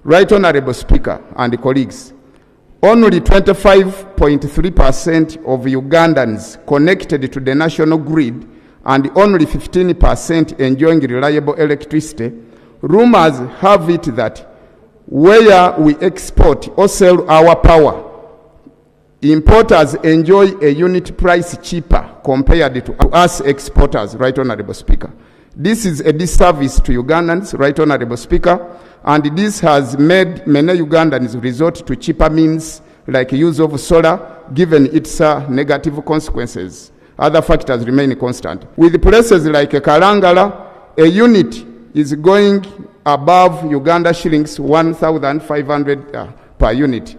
Right Honorable Speaker and colleagues, only 25.3% of Ugandans connected to the national grid and only 15% enjoying reliable electricity. Rumors have it that where we export or sell our power, importers enjoy a unit price cheaper compared to us exporters, Right Honorable Speaker. This is a disservice to Ugandans, Right Honorable Speaker, and this has made many Ugandans resort to cheaper means like use of solar, given its negative consequences. Other factors remain constant. With places like Kalangala, a unit is going above Uganda shillings 1,500 per unit.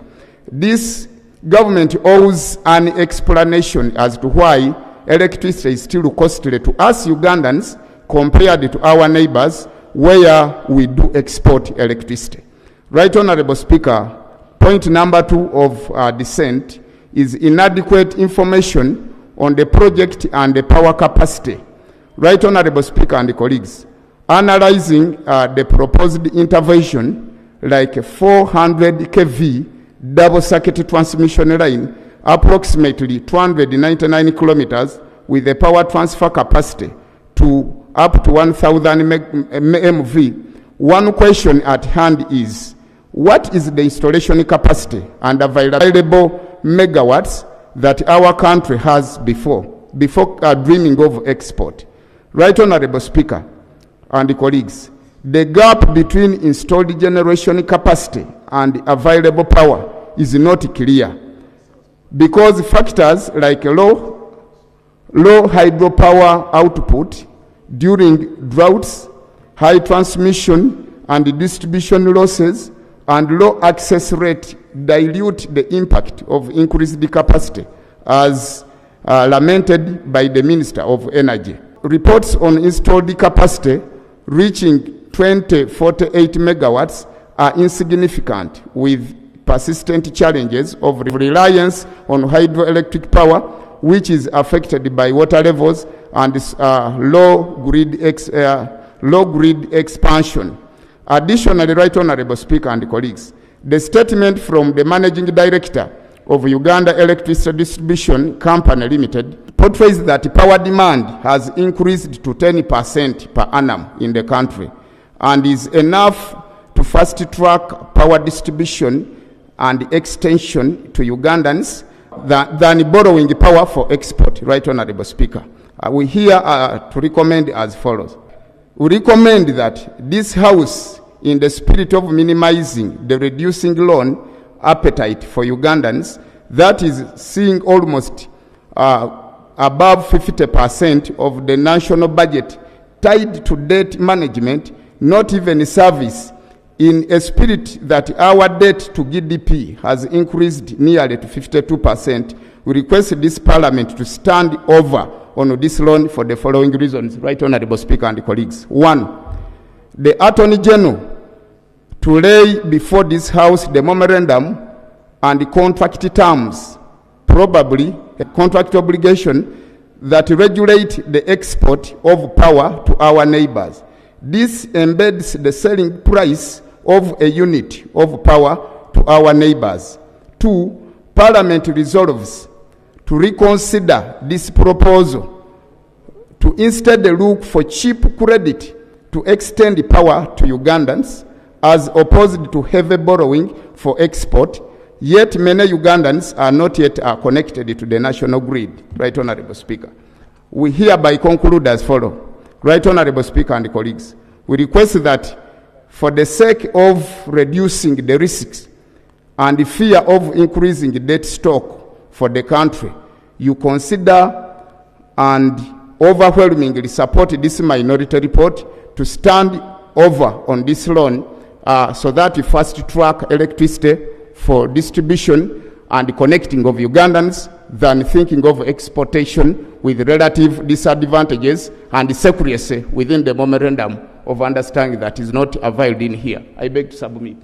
This government owes an explanation as to why electricity is still costly to us Ugandans compared to our neighbors where we do export electricity. Right Honorable Speaker, point number 2 of dissent is inadequate information on the project and the power capacity. Right Honorable Speaker and colleagues, analyzing the proposed intervention like a 400 kV double circuit transmission line, approximately 299 kilometers with a power transfer capacity to up to 1,000 MV. One question at hand is, what is the installation capacity and available megawatts that our country has before dreaming of export? Right Honorable Speaker and colleagues, the gap between installed generation capacity and available power is not clear because factors like low hydropower output during droughts, high transmission and distribution losses, and low access rate dilute the impact of increased capacity, as lamented by the Minister of Energy. Reports on installed capacity reaching 2048 megawatts are insignificant, with persistent challenges of reliance on hydroelectric power, which is affected by water levels and low grid expansion. Additionally, Right Honorable Speaker and colleagues, the statement from the Managing Director of Uganda Electricity Distribution Company Limited portrays that power demand has increased to 10% per annum in the country and is enough to fast-track power distribution and extension to Ugandans than borrowing power for export, Right Honorable Speaker. We here to recommend as follows. We recommend that this House, in the spirit of minimizing the reducing loan appetite for Ugandans, that is seeing almost above 50% of the national budget tied to debt management, not even service, in a spirit that our debt to GDP has increased nearly to 52%, we request this Parliament to stand over on this loan for the following reasons, Right Honorable Speaker and colleagues. 1, the Attorney General to lay before this House the memorandum and the contract terms, probably a contract obligation that regulate the export of power to our neighbors. This embeds the selling price of a unit of power to our neighbors. 2, Parliament resolves to reconsider this proposal to instead look for cheap credit to extend the power to Ugandans as opposed to heavy borrowing for export, yet many Ugandans are not yet connected to the national grid. Right Honorable Speaker. We hereby conclude as follows. Right Honorable Speaker and colleagues, we request that for the sake of reducing the risks and the fear of increasing the debt stock for the country, you consider and overwhelmingly support this minority report to stand over on this loan so that we fast track electricity for distribution and connecting of Ugandans than thinking of exportation with relative disadvantages and secrecy within the memorandum of understanding that is not availed in here. I beg to submit.